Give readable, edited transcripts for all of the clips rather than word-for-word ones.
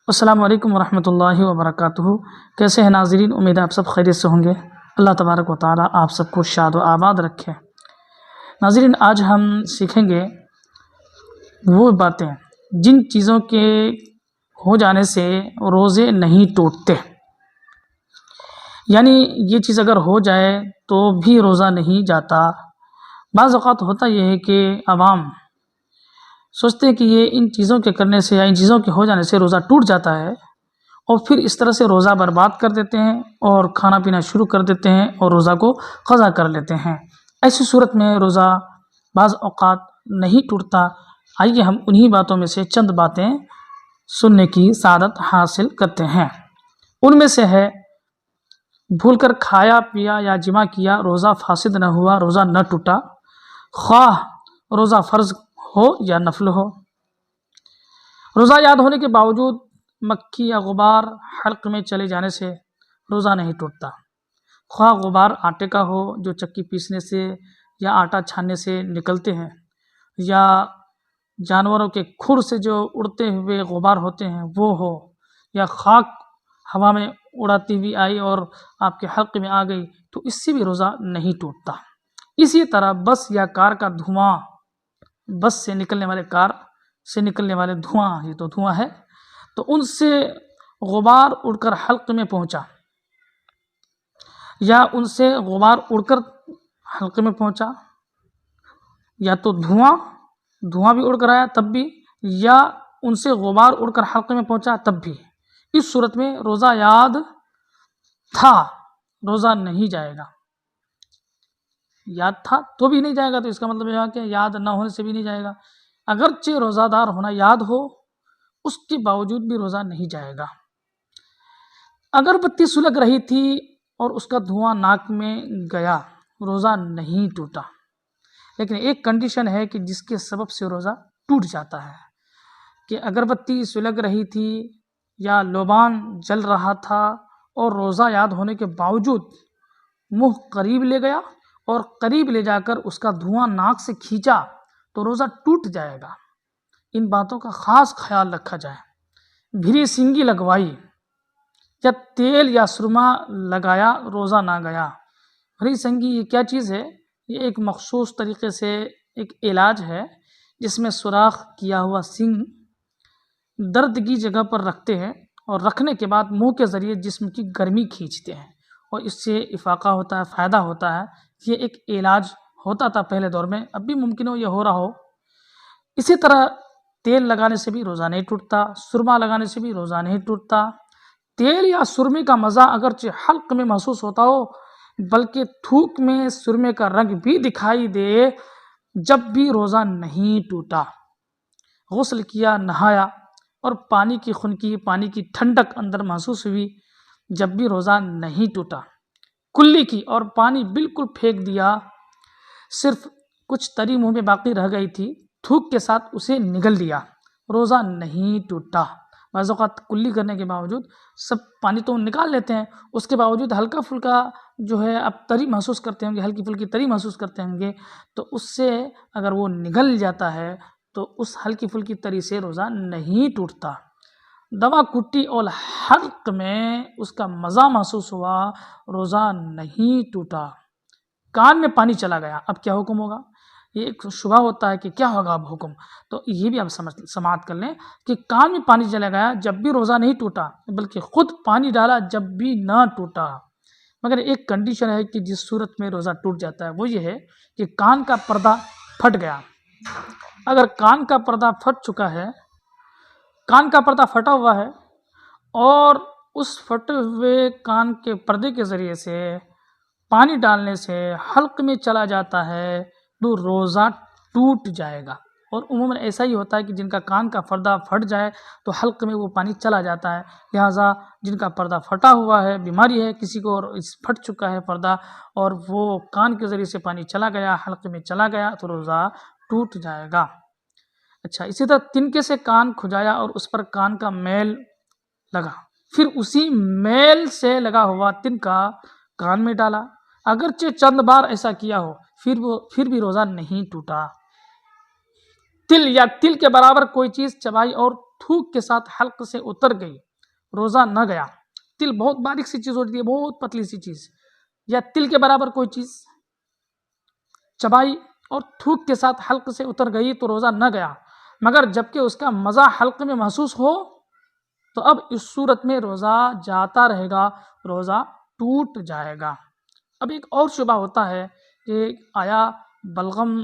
السلام علیکم ورحمۃ اللہ وبرکاتہ۔ کیسے ہیں ناظرین؟ امید ہے آپ سب خیریت سے ہوں گے۔ اللہ تبارک و تعالیٰ آپ سب کو شاد و آباد رکھے۔ ناظرین، آج ہم سیکھیں گے وہ باتیں جن چیزوں کے ہو جانے سے روزے نہیں ٹوٹتے، یعنی یہ چیز اگر ہو جائے تو بھی روزہ نہیں جاتا۔ بعض اوقات ہوتا یہ ہے کہ عوام سوچتے ہیں کہ یہ ان چیزوں کے کرنے سے یا ان چیزوں کے ہو جانے سے روزہ ٹوٹ جاتا ہے، اور پھر اس طرح سے روزہ برباد کر دیتے ہیں اور کھانا پینا شروع کر دیتے ہیں اور روزہ کو قضا کر لیتے ہیں۔ ایسی صورت میں روزہ بعض اوقات نہیں ٹوٹتا۔ آئیے ہم انہی باتوں میں سے چند باتیں سننے کی سعادت حاصل کرتے ہیں۔ ان میں سے ہے، بھول کر کھایا پیا یا جمع کیا، روزہ فاسد نہ ہوا، روزہ نہ ٹوٹا، خواہ روزہ فرض ہو یا نفل ہو۔ روزہ یاد ہونے کے باوجود مکھی یا غبار حلق میں چلے جانے سے روزہ نہیں ٹوٹتا، خواہ غبار آٹے کا ہو جو چکی پیسنے سے یا آٹا چھاننے سے نکلتے ہیں، یا جانوروں کے کھر سے جو اڑتے ہوئے غبار ہوتے ہیں وہ ہو، یا خاک ہوا میں اڑاتی ہوئی آئی اور آپ کے حلق میں آ گئی، تو اس سے بھی روزہ نہیں ٹوٹتا۔ اسی طرح بس یا کار کا دھواں، بس سے نکلنے والے دھواں، یہ تو دھواں ہے، تو ان سے غبار اڑ کر حلق میں پہنچا، یا ان سے غبار اڑ کر حلق میں پہنچا، یا تو دھواں بھی اڑ کر آیا تب بھی، یا ان سے غبار اڑ کر حلق میں پہنچا تب بھی، اس صورت میں روزہ یاد تھا، روزہ نہیں جائے گا۔ یاد تھا تو بھی نہیں جائے گا، تو اس کا مطلب یہ ہے کہ یاد نہ ہونے سے بھی نہیں جائے گا۔ اگرچہ روزہ دار ہونا یاد ہو، اس کے باوجود بھی روزہ نہیں جائے گا۔ اگر بتی سلگ رہی تھی اور اس کا دھواں ناک میں گیا، روزہ نہیں ٹوٹا، لیکن ایک کنڈیشن ہے کہ جس کے سبب سے روزہ ٹوٹ جاتا ہے، کہ اگر بتی سلگ رہی تھی یا لوبان جل رہا تھا اور روزہ یاد ہونے کے باوجود منہ قریب لے گیا اور قریب لے جا کر اس کا دھواں ناک سے کھینچا، تو روزہ ٹوٹ جائے گا۔ ان باتوں کا خاص خیال رکھا جائے۔ بھری سینگی لگوائی یا تیل یا سرما لگایا، روزہ نہ گیا۔ بھری سینگی یہ کیا چیز ہے؟ یہ ایک مخصوص طریقے سے ایک علاج ہے جس میں سوراخ کیا ہوا سینگ درد کی جگہ پر رکھتے ہیں، اور رکھنے کے بعد منہ کے ذریعے جسم کی گرمی کھینچتے ہیں، اور اس سے افاقہ ہوتا ہے، فائدہ ہوتا ہے۔ یہ ایک علاج ہوتا تھا پہلے دور میں، اب بھی ممکن ہو یہ ہو رہا ہو۔ اسی طرح تیل لگانے سے بھی روزہ نہیں ٹوٹتا، سرما لگانے سے بھی روزہ نہیں ٹوٹتا۔ تیل یا سرمے کا مزہ اگرچہ حلق میں محسوس ہوتا ہو، بلکہ تھوک میں سرمے کا رنگ بھی دکھائی دے، جب بھی روزہ نہیں ٹوٹا۔ غسل کیا، نہایا اور پانی کی خنکی، پانی کی ٹھنڈک اندر محسوس ہوئی، جب بھی روزہ نہیں ٹوٹا۔ کلی کی اور پانی بالکل پھینک دیا، صرف کچھ تری منہ میں باقی رہ گئی تھی، تھوک کے ساتھ اسے نگل دیا، روزہ نہیں ٹوٹا۔ بعض اوقات کلی کرنے کے باوجود سب پانی تو نکال لیتے ہیں، اس کے باوجود ہلکا پھلکا جو ہے اب تری محسوس کرتے ہوں گے، ہلکی پھلکی تری محسوس کرتے ہوں گے، تو اس سے اگر وہ نگل جاتا ہے تو اس ہلکی پھلکی تری سے روزہ نہیں ٹوٹتا۔ دوا کٹی اور حلق میں اس کا مزہ محسوس ہوا، روزہ نہیں ٹوٹا۔ کان میں پانی چلا گیا، اب کیا حکم ہوگا؟ یہ ایک شبہ ہوتا ہے کہ کیا ہوگا اب حکم، تو یہ بھی آپ سماعت کر لیں کہ کان میں پانی چلا گیا جب بھی روزہ نہیں ٹوٹا، بلکہ خود پانی ڈالا جب بھی نہ ٹوٹا۔ مگر ایک کنڈیشن ہے کہ جس صورت میں روزہ ٹوٹ جاتا ہے، وہ یہ ہے کہ کان کا پردہ پھٹ گیا۔ اگر کان کا پردہ پھٹ چکا ہے، کان کا پردہ پھٹا ہوا ہے، اور اس پھٹے ہوئے کان کے پردے کے ذریعے سے پانی ڈالنے سے حلق میں چلا جاتا ہے، تو روزہ ٹوٹ جائے گا۔ اور عموماً ایسا ہی ہوتا ہے کہ جن کا کان کا پردہ پھٹ جائے تو حلق میں وہ پانی چلا جاتا ہے، لہٰذا جن کا پردہ پھٹا ہوا ہے، بیماری ہے کسی کو اور پھٹ چکا ہے پردہ، اور وہ کان کے ذریعے سے پانی چلا گیا، حلق میں چلا گیا، تو روزہ ٹوٹ جائے گا۔ اچھا، اسی طرح تنکے سے کان کھجایا اور اس پر کان کا میل لگا، پھر اسی میل سے لگا ہوا تنکا کان میں ڈالا، اگرچہ چند بار ایسا کیا ہو، پھر بھی روزہ نہیں ٹوٹا۔ تل یا تل کے برابر کوئی چیز چبائی اور تھوک کے ساتھ حلق سے اتر گئی، روزہ نہ گیا۔ تل بہت باریک سی چیز ہوتی ہے، بہت پتلی سی چیز، یا تل کے برابر کوئی چیز چبائی اور تھوک کے ساتھ حلق سے اتر گئی تو روزہ نہ گیا، مگر جبکہ اس کا مزہ حلق میں محسوس ہو تو اب اس صورت میں روزہ جاتا رہے گا، روزہ ٹوٹ جائے گا۔ اب ایک اور شبہ ہوتا ہے کہ آیا بلغم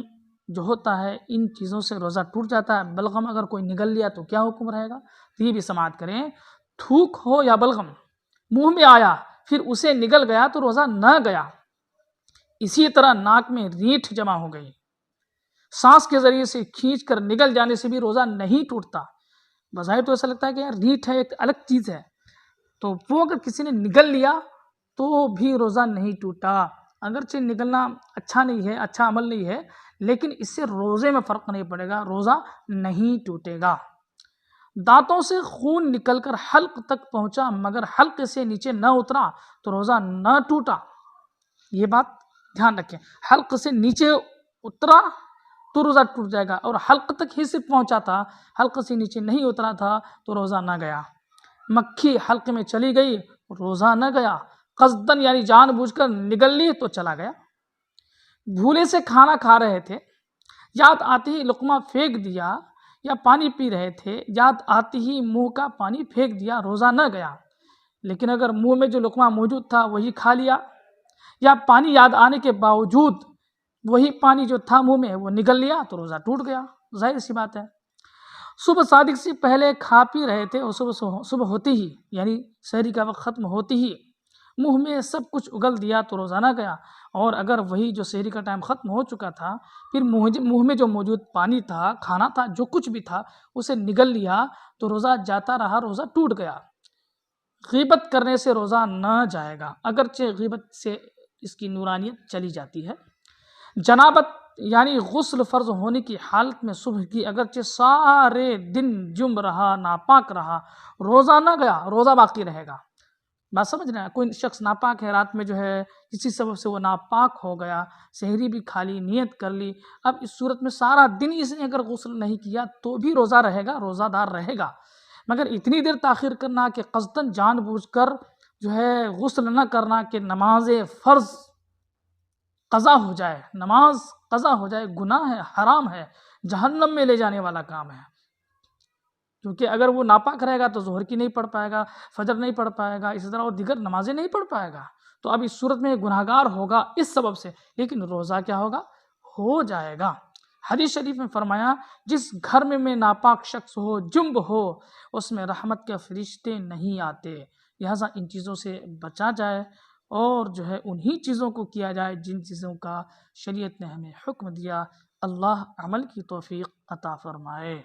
جو ہوتا ہے ان چیزوں سے روزہ ٹوٹ جاتا ہے؟ بلغم اگر کوئی نگل لیا تو کیا حکم رہے گا؟ تو یہ بھی سماعت کریں، تھوک ہو یا بلغم منہ میں آیا پھر اسے نگل گیا تو روزہ نہ گیا۔ اسی طرح ناک میں رینٹھ جمع ہو گئی، سانس کے ذریعے سے کھینچ کر نگل جانے سے بھی روزہ نہیں ٹوٹتا۔ بظاہر تو ایسا لگتا ہے کہ یار رینٹھ ہے، ایک الگ چیز ہے، تو وہ اگر کسی نے نگل لیا تو بھی روزہ نہیں ٹوٹا۔ اگرچہ نگلنا اچھا نہیں ہے، اچھا عمل نہیں ہے، لیکن اس سے روزے میں فرق نہیں پڑے گا، روزہ نہیں ٹوٹے گا۔ دانتوں سے خون نکل کر حلق تک پہنچا مگر حلق سے نیچے نہ اترا تو روزہ نہ ٹوٹا۔ یہ بات دھیان رکھیں، حلق سے نیچے اترا تو روزہ ٹوٹ جائے گا، اور حلق تک ہی صرف پہنچا تھا، حلق سے نیچے نہیں اترا تھا تو روزہ نہ گیا۔ مکھی حلق میں چلی گئی، روزہ نہ گیا۔ قصدن یعنی جان بوجھ کر نگل لی تو چلا گیا۔ بھولے سے کھانا کھا رہے تھے، یاد آتے ہی لقمہ پھینک دیا، یا پانی پی رہے تھے، یاد آتے ہی منہ کا پانی پھینک دیا، روزہ نہ گیا۔ لیکن اگر منہ میں جو لقمہ موجود تھا وہی کھا لیا، یا پانی یاد آنے کے باوجود وہی پانی جو تھا منہ میں وہ نگل لیا تو روزہ ٹوٹ گیا، ظاہر سی بات ہے۔ صبح صادق سے پہلے کھا پی رہے تھے اور صبح ہوتی ہی یعنی سحری کا وقت ختم ہوتی ہی منہ میں سب کچھ اگل دیا تو روزہ نہ گیا، اور اگر وہی جو سحری کا ٹائم ختم ہو چکا تھا پھر منہ میں جو موجود پانی تھا، کھانا تھا، جو کچھ بھی تھا اسے نگل لیا تو روزہ جاتا رہا، روزہ ٹوٹ گیا۔ غیبت کرنے سے روزہ نہ جائے گا، اگرچہ غیبت سے اس کی نورانیت چلی جاتی ہے۔ جنابت یعنی غسل فرض ہونے کی حالت میں صبح کی اگرچہ سارے دن جم رہا، ناپاک رہا، روزہ نہ گیا، روزہ باقی رہے گا۔ بات سمجھ رہے ہیں؟ کوئی شخص ناپاک ہے، رات میں جو ہے کسی سبب سے وہ ناپاک ہو گیا، سحری بھی کھا لی، نیت کر لی، اب اس صورت میں سارا دن اس نے اگر غسل نہیں کیا تو بھی روزہ رہے گا، روزہ دار رہے گا، مگر اتنی دیر تاخیر کرنا کہ قصداً جان بوجھ کر جو ہے غسل نہ کرنا کہ نماز فرض قضا ہو جائے، نماز قضا ہو جائے، گناہ ہے، حرام ہے، جہنم میں لے جانے والا کام ہے۔ کیونکہ اگر وہ ناپاک رہے گا تو ظہر کی نہیں پڑھ پائے گا، فجر نہیں پڑھ پائے گا، اسی طرح اور دیگر نمازیں نہیں پڑھ پائے گا، تو اب اس صورت میں گناہ گار ہوگا اس سبب سے، لیکن روزہ کیا ہوگا؟ ہو جائے گا۔ حدیث شریف میں فرمایا جس گھر میں ناپاک شخص ہو، جنب ہو، اس میں رحمت کے فرشتے نہیں آتے، لہٰذا ان چیزوں سے بچا جائے اور جو ہے انہی چیزوں کو کیا جائے جن چیزوں کا شریعت نے ہمیں حکم دیا۔ اللہ عمل کی توفیق عطا فرمائے۔